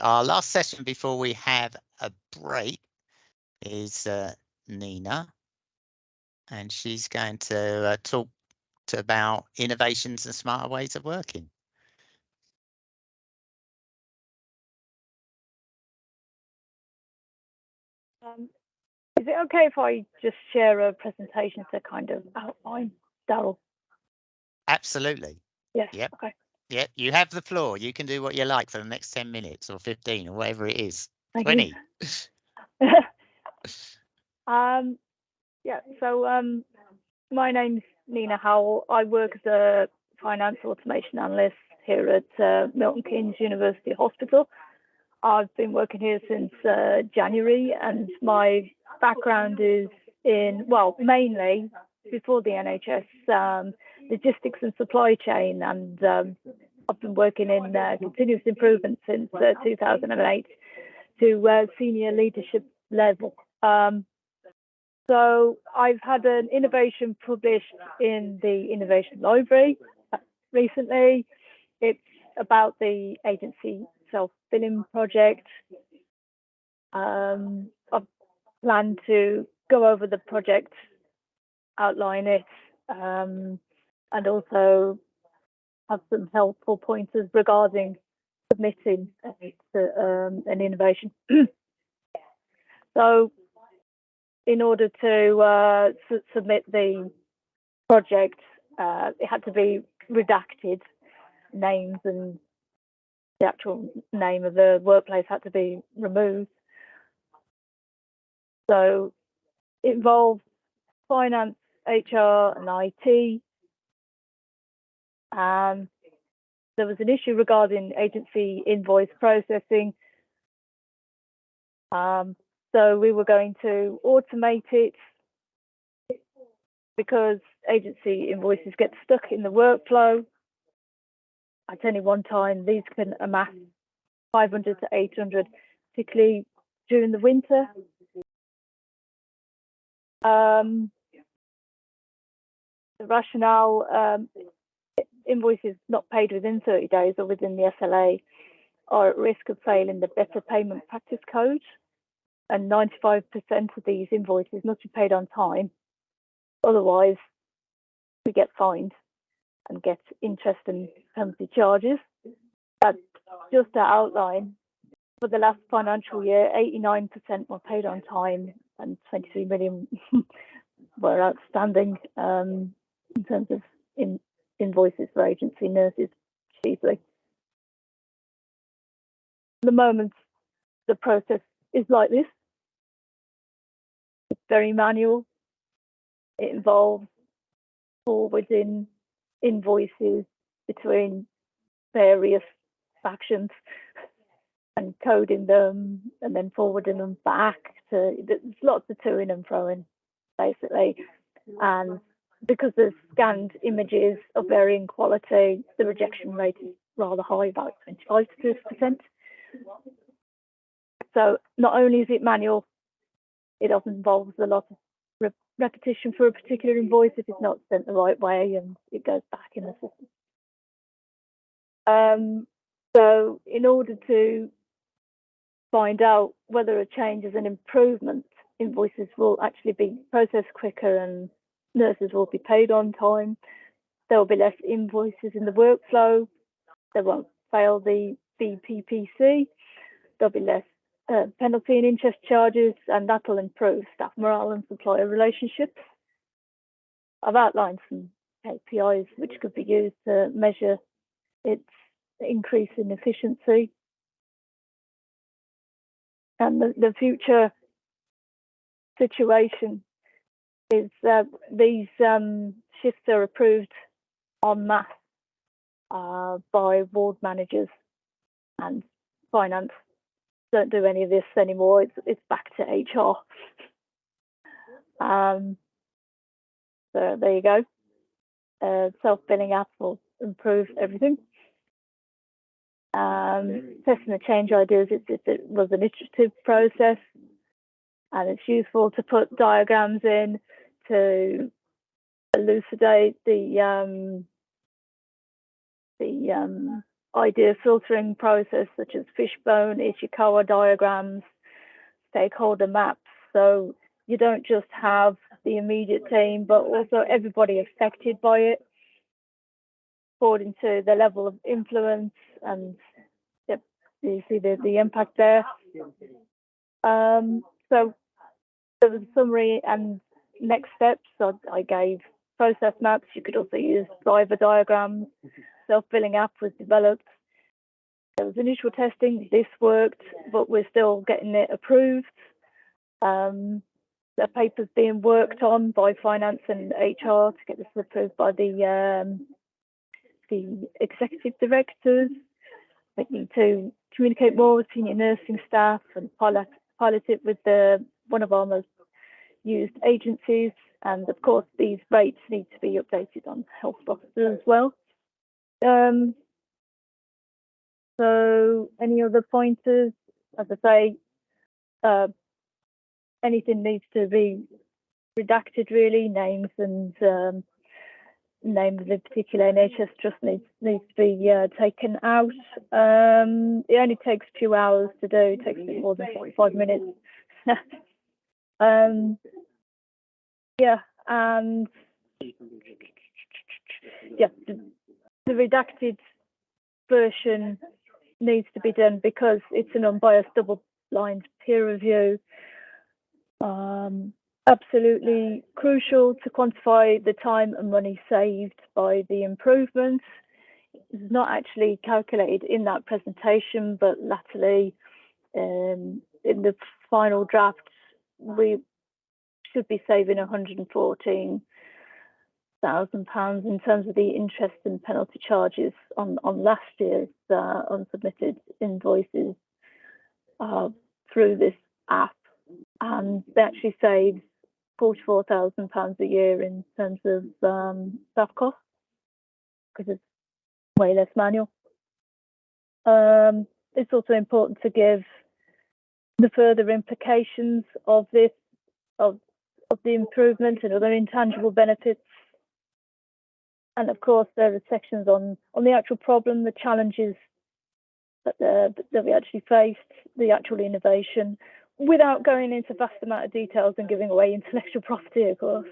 our last session before we have a break is Nina, and she's going to talk about innovations and smarter ways of working. Is it okay if I just share a presentation to kind of outline, Daryl? Absolutely. Yes. Yep. Okay. Yep. You have the floor. You can do what you like for the next 10 minutes or 15 or whatever it is. Thank 20. Yeah. So my name's Nina Howle. I work as a finance automation analyst here at Milton Keynes University Hospital. I've been working here since January, and my background is in, well, mainly before the NHS, logistics and supply chain, and I've been working in continuous improvement since 2008 to senior leadership level. So I've had an innovation published in the Innovation Library recently. It's about the agency self-billing project. I've planned to go over the project, outline it, and also have some helpful pointers regarding submitting an innovation. So in order to submit the project, it had to be redacted. Names and the actual name of the workplace had to be removed. So it involved finance, HR, and IT. There was an issue regarding agency invoice processing. So we were going to automate it because agency invoices get stuck in the workflow. At any one time, these can amass 500 to 800, particularly during the winter. The rationale, invoices not paid within 30 days or within the SLA are at risk of failing the Better Payment Practice Code, and 95% of these invoices must be paid on time. Otherwise, we get fined and get interest and penalty charges. But just to outline, for the last financial year, 89% were paid on time and 23 million were outstanding in terms of invoices for agency nurses chiefly. At the moment, the process is like this. It's very manual. It involves forwarding invoices between various factions and coding them and then forwarding them back to, there's lots of toing and froing basically. And because the scanned images of varying quality, the rejection rate is rather high, about 25 to 30%. So not only is it manual, it often involves a lot of repetition for a particular invoice if it's not sent the right way and it goes back in the system. So in order to find out whether a change is an improvement, invoices will actually be processed quicker and nurses will be paid on time. There will be less invoices in the workflow. They won't fail the BPPC. There'll be less penalty and interest charges, and that will improve staff morale and supplier relationships. I've outlined some KPIs which could be used to measure its increase in efficiency. And the future situation is these shifts are approved en masse by ward managers, and finance don't do any of this anymore. It's back to HR. So there you go. Self-billing app will improve everything. Testing the change ideas, it was an iterative process, and it's useful to put diagrams in to elucidate the idea filtering process, such as fishbone, Ishikawa diagrams, stakeholder maps. So you don't just have the immediate team, but also everybody affected by it, according to the level of influence, and yep, you see the impact there. So there was a summary and next steps. So I gave process maps. You could also use driver diagrams. Self-billing app was developed. There was initial testing. This worked, but we're still getting it approved. The paper's being worked on by finance and HR to get this approved by the executive directors. We need to communicate more with senior nursing staff and pilot it with one of our most used agencies. And of course, these rates need to be updated on health officers as well. So any other pointers? As I say, anything needs to be redacted, really. Names and name of the particular NHS trust needs to be taken out. It only takes a few hours to do. It takes more than 45 minutes. Yeah, and yeah, the redacted version needs to be done because it's an unbiased double-blind peer review. Absolutely crucial to quantify the time and money saved by the improvements. It's not actually calculated in that presentation, but latterly in the final draft, we should be saving £114,000 in terms of the interest and penalty charges on last year's unsubmitted invoices through this app, and they actually saved £44,000 a year in terms of staff costs because it's way less manual. It's also important to give the further implications of this, of the improvement and other intangible benefits. And of course, there are sections on the actual problem, the challenges that we actually faced, the actual innovation, without going into vast amount of details and giving away intellectual property, of course.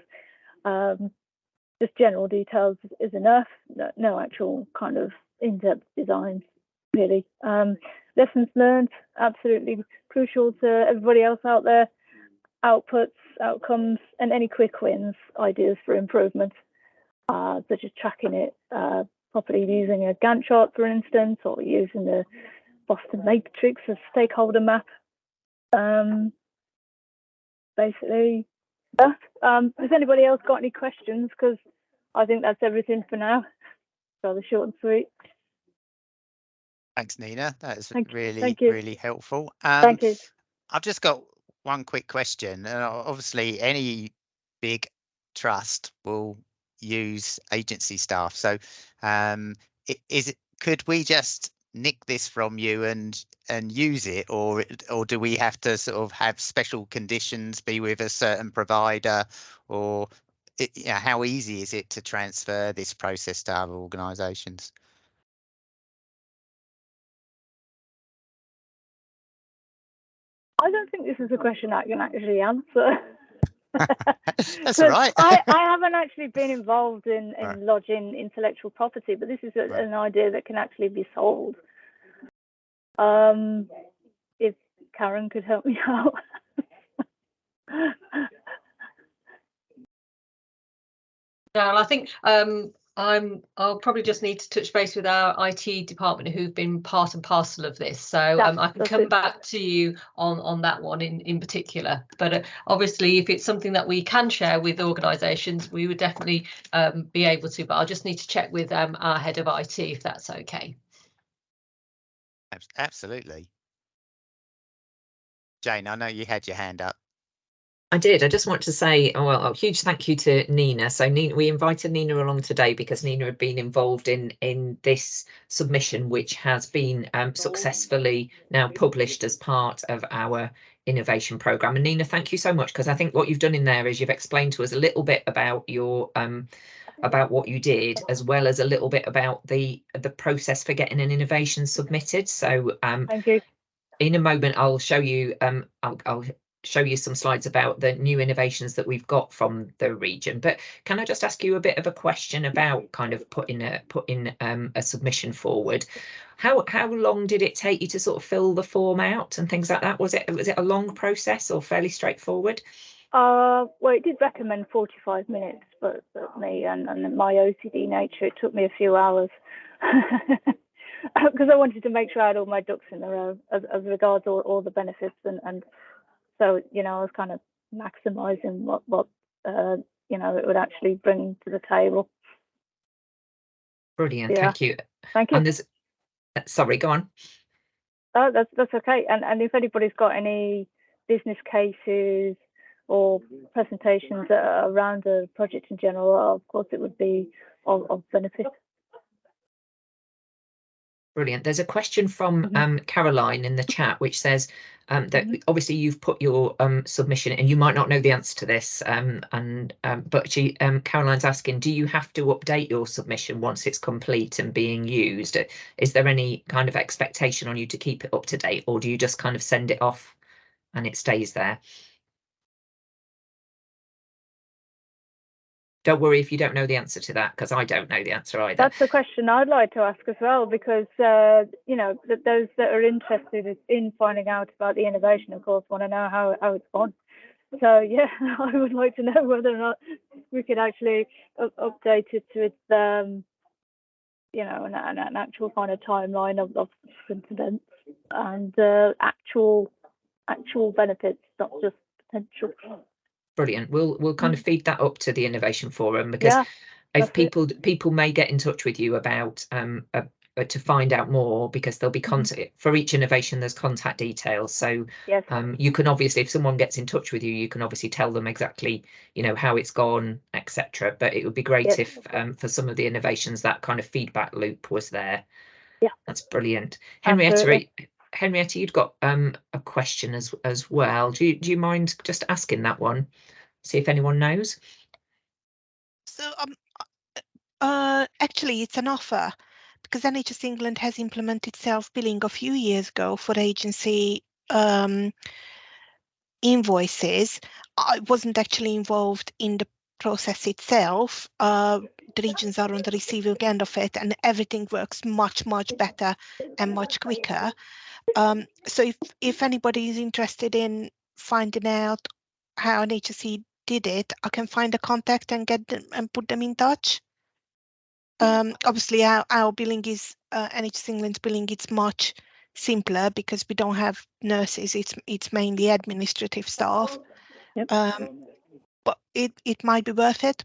Just general details is enough. No actual kind of in-depth designs, really. Lessons learned, absolutely crucial to everybody else out there. Outputs, outcomes, and any quick wins, ideas for improvement, such as tracking it properly using a Gantt chart, for instance, or using the Boston Matrix as stakeholder map. Basically, has anybody else got any questions? Because I think that's everything for now. Rather short and sweet. Thanks, Nina. That is really helpful. Thank you. I've just got one quick question. Obviously, any big trust will use agency staff. So, could we just nick this from you and use it, or do we have to sort of have special conditions, be with a certain provider, or how easy is it to transfer this process to other organisations? I don't think this is a question I can actually answer. That's all right. I haven't actually been involved in lodging intellectual property, but this is an idea that can actually be sold. If Karen could help me out. Well, I think I'll probably just need to touch base with our IT department who've been part and parcel of this. So I can come back to you on that one in particular. But obviously, if it's something that we can share with organisations, we would definitely be able to. But I'll just need to check with our head of IT if that's okay. Absolutely. Jane, I know you had your hand up. I did. I just want to say, a huge thank you to Nina. So Nina, we invited Nina along today because Nina had been involved in this submission, which has been successfully now published as part of our innovation programme. And Nina, thank you so much, because I think what you've done in there is you've explained to us a little bit about your about what you did, as well as a little bit about the process for getting an innovation submitted. So Thank you. in a moment, I'll show you I'll show you some slides about the new innovations that we've got from the region. But can I just ask you a bit of a question about kind of putting a submission forward? How long did it take you to sort of fill the form out and things like that? Was it a long process or fairly straightforward? Well, it did recommend 45 minutes, but me and my OCD nature, it took me a few hours. Because I wanted to make sure I had all my ducks in a row as regards all the benefits, and so I was kind of maximising what it would actually bring to the table. Brilliant, yeah. Thank you. Thank you. And there's, sorry, go on. Oh, that's okay. And if anybody's got any business cases or presentations around the project in general, of course it would be of benefit. Brilliant. There's a question from Caroline in the chat, which says that obviously you've put your submission, and you might not know the answer to this, but Caroline's asking, do you have to update your submission once it's complete and being used? Is there any kind of expectation on you to keep it up to date, or do you just kind of send it off and it stays there? Don't worry if you don't know the answer to that, because I don't know the answer either. That's the question I'd like to ask as well, because those that are interested in finding out about the innovation, of course, want to know how it's gone. So yeah, I would like to know whether or not we could actually update it to its an actual kind of timeline of incidents and actual benefits, not just potential. Brilliant. We'll kind of feed that up to the Innovation Forum, because if people may get in touch with you about to find out more, because there'll be contact for each innovation. There's contact details, so yes. You can obviously, if someone gets in touch with you, you can obviously tell them exactly how it's gone, etc. But it would be great if for some of the innovations that kind of feedback loop was there. Yeah, that's brilliant. Henrietta, you'd got a question as well. Do you mind just asking that one? See if anyone knows. So actually it's an offer, because NHS England has implemented self-billing a few years ago for agency invoices. I wasn't actually involved in the process itself. The regions are on the receiving end of it, and everything works much better and much quicker. So if anybody is interested in finding out how an HSE did it, I can find a contact and get them and put them in touch. Obviously our billing is NHS England's billing, it's much simpler because we don't have nurses, it's mainly administrative staff. Yep. But it might be worth it.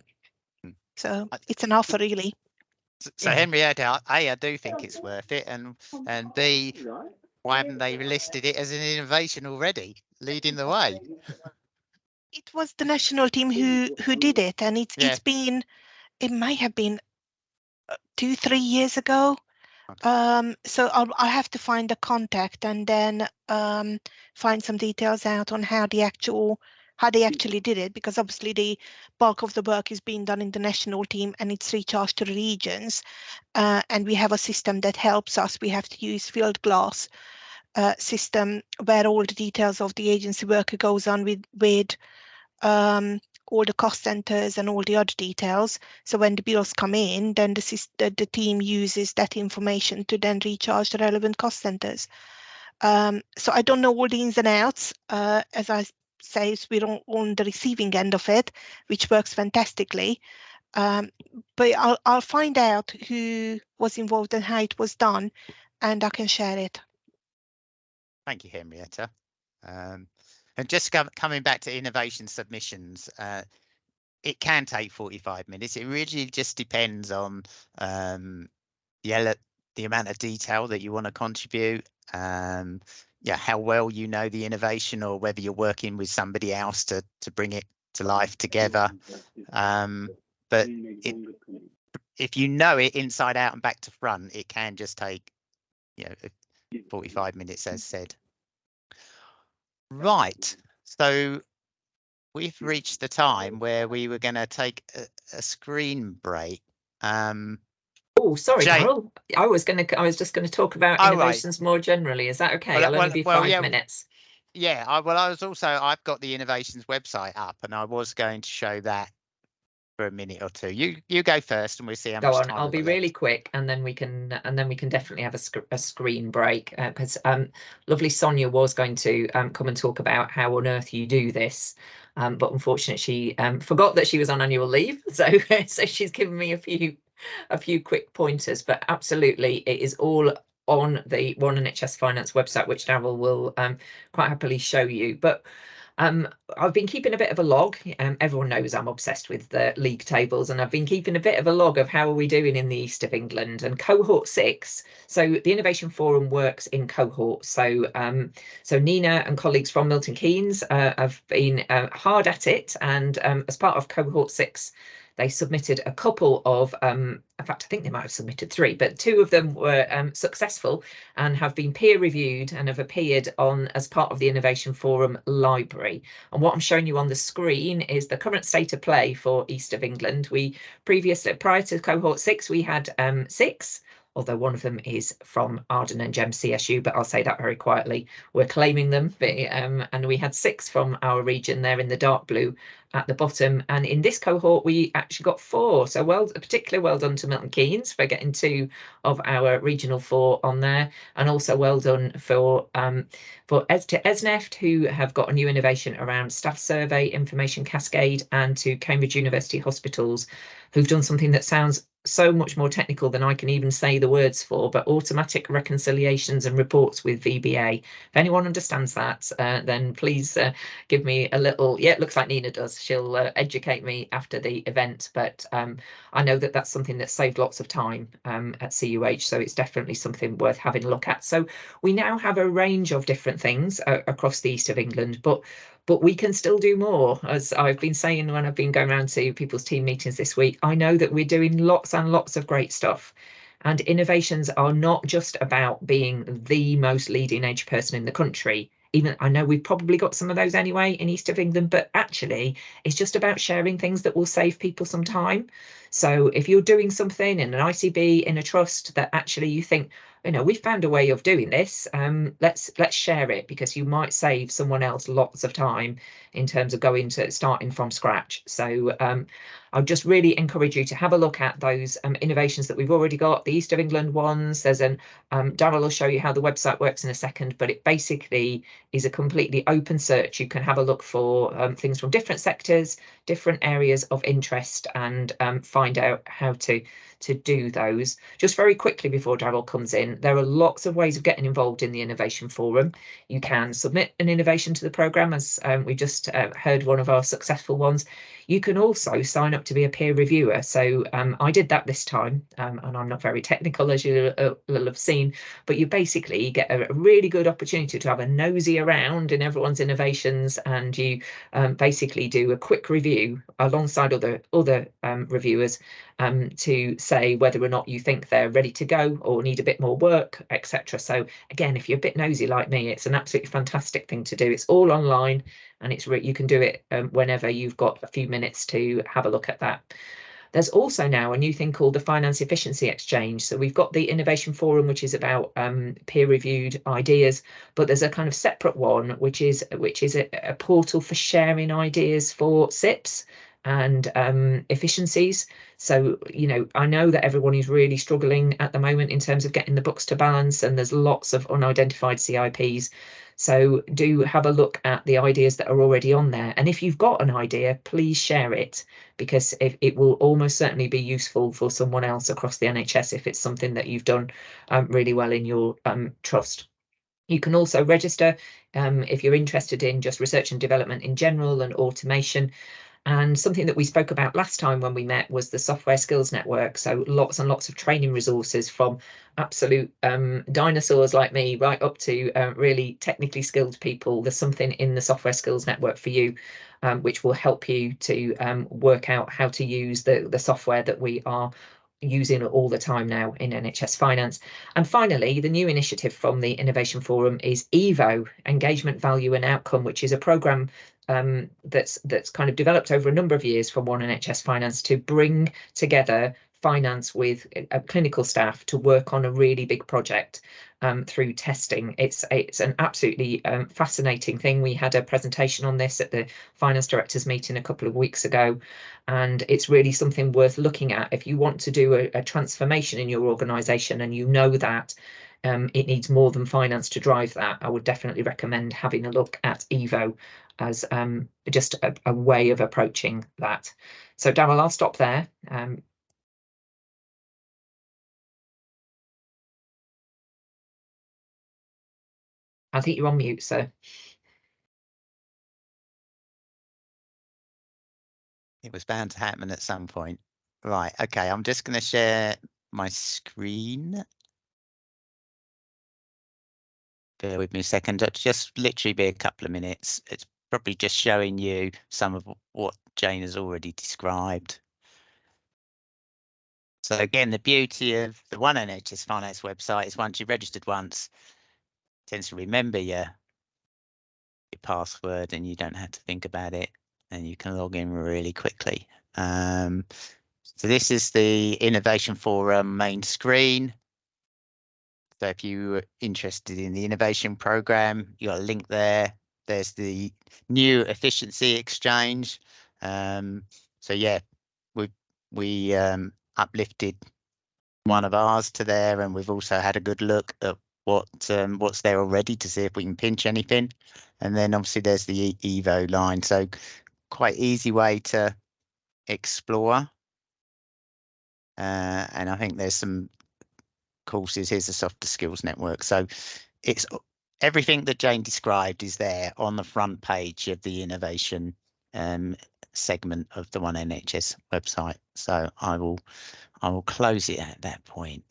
So it's an offer, really. So Henrietta, A, I do think it's worth it, and B, why haven't they listed it as an innovation already, leading the way? It was the national team who did it, and it may have been 2-3 years ago. Okay. So I'll have to find a contact and then find some details out on how they actually did it, because obviously the bulk of the work is being done in the national team and it's recharged to the regions, and we have a system that helps us. We have to use field glass system where all the details of the agency worker goes on with all the cost centers and all the other details. So when the bills come in, then the team uses that information to then recharge the relevant cost centers. So I don't know all the ins and outs. As I say, we're on the receiving end of it, which works fantastically. But I'll find out who was involved and how it was done, and I can share it. Thank you, Henrietta. And just coming back to innovation submissions, it can take 45 minutes. It really just depends on the amount of detail that you want to contribute, how well you know the innovation, or whether you're working with somebody else to bring it to life together. But if you know it inside out and back to front, it can just take 45 minutes, as said. Right, so we've reached the time where we were going to take a screen break. Oh, sorry, Darryl. I was just going to talk about innovations more generally. Is that okay? I'll only be 5 minutes. Yeah. I've got the innovations website up, and I was going to show that for a minute or two. You go first, and we'll see how much time. I'll be really quick, and then we can definitely have a screen break, because lovely Sonia was going to come and talk about how on earth you do this, but unfortunately she forgot that she was on annual leave, so she's given me a few quick pointers. But absolutely, it is all on the One NHS Finance website, which Darryl will quite happily show you. But I've been keeping a bit of a log. Everyone knows I'm obsessed with the league tables, and I've been keeping a bit of a log of how are we doing in the east of England. And cohort 6, so the Innovation Forum works in cohorts. So so Nina and colleagues from Milton Keynes have been hard at it, and as part of cohort 6, they submitted a couple of, in fact, I think they might have submitted 3, but 2 of them were successful and have been peer reviewed and have appeared on as part of the Innovation Forum library. And what I'm showing you on the screen is the current state of play for East of England. Prior to cohort 6, we had 6. Although one of them is from Arden and Gem CSU, but I'll say that very quietly. We're claiming them, and we had 6 from our region there in the dark blue at the bottom. And in this cohort, we actually got 4. So particularly well done to Milton Keynes for getting 2 of our regional 4 on there, and also well done to ESNEFT, who have got a new innovation around staff survey, information cascade, and to Cambridge University Hospitals, who've done something that sounds so much more technical than I can even say the words for, but automatic reconciliations and reports with VBA. If anyone understands that, then please give me a little. Yeah, it looks like Nina does. She'll educate me after the event, but I know that that's something that saved lots of time at CUH, so it's definitely something worth having a look at. So we now have a range of different things across the east of England, but we can still do more. As I've been saying when I've been going around to people's team meetings this week, I know that we're doing lots and lots of great stuff. And innovations are not just about being the most leading edge person in the country. Even I know we've probably got some of those anyway in East of England, but actually it's just about sharing things that will save people some time. So if you're doing something in an ICB, in a trust that actually you think, we found a way of doing this, let's share it, because you might save someone else lots of time in terms of starting from scratch. So I would just really encourage you to have a look at those innovations that we've already got, the East of England ones. There's Darryl will show you how the website works in a second, but it basically is a completely open search. You can have a look for things from different sectors, different areas of interest, and find out how to do those. Just very quickly before Darryl comes in, there are lots of ways of getting involved in the Innovation Forum. You can submit an innovation to the programme, as we just heard one of our successful ones. You can also sign up to be a peer reviewer. So I did that this time, and I'm not very technical, as you will have seen, but you basically get a really good opportunity to have a nosy around in everyone's innovations, and you basically do a quick review alongside other reviewers to say whether or not you think they're ready to go or need a bit more work, etc. So again, if you're a bit nosy like me, it's an absolutely fantastic thing to do. It's all online, and you can do it whenever you've got a few minutes to have a look at that. There's also now a new thing called the Finance Efficiency Exchange. So we've got the Innovation Forum, which is about peer-reviewed ideas, but there's a kind of separate one, which is a portal for sharing ideas for SIPs and efficiencies. So, I know that everyone is really struggling at the moment in terms of getting the books to balance, and there's lots of unidentified CIPs. So do have a look at the ideas that are already on there. And if you've got an idea, please share it, because it will almost certainly be useful for someone else across the NHS if it's something that you've done really well in your trust. You can also register if you're interested in just research and development in general and automation. And something that we spoke about last time when we met was the Software Skills Network. So lots and lots of training resources from absolute dinosaurs like me right up to really technically skilled people. There's something in the Software Skills Network for you, which will help you to work out how to use the software that we are using all the time now in NHS Finance. And finally, the new initiative from the Innovation Forum is EVO, Engagement, Value and Outcome, which is a programme that's kind of developed over a number of years from One NHS Finance to bring together finance with clinical staff to work on a really big project through testing. It's an absolutely fascinating thing. We had a presentation on this at the finance directors meeting a couple of weeks ago, and it's really something worth looking at if you want to do a transformation in your organisation and you know that it needs more than finance to drive that. I would definitely recommend having a look at Evo as just a way of approaching that. So Darryl, I'll stop there. I think you're on mute, sir. It was bound to happen at some point. Right, okay, I'm just going to share my screen. Bear with me a second, it'll just literally be a couple of minutes. It's probably just showing you some of what Jane has already described. So again, the beauty of the One NHS Finance website is once you've registered once, it tends to remember your password and you don't have to think about it and you can log in really quickly. So this is the Innovation Forum main screen. So if you're interested in the innovation program, you got a link there. There's the new efficiency exchange. So yeah, we uplifted one of ours to there, and we've also had a good look at what's there already to see if we can pinch anything. And then obviously there's the Evo line. So quite easy way to explore. And I think there's some courses. Here's the softer skills network. So it's everything that Jane described is there on the front page of the innovation segment of the One NHS website. So I will close it at that point.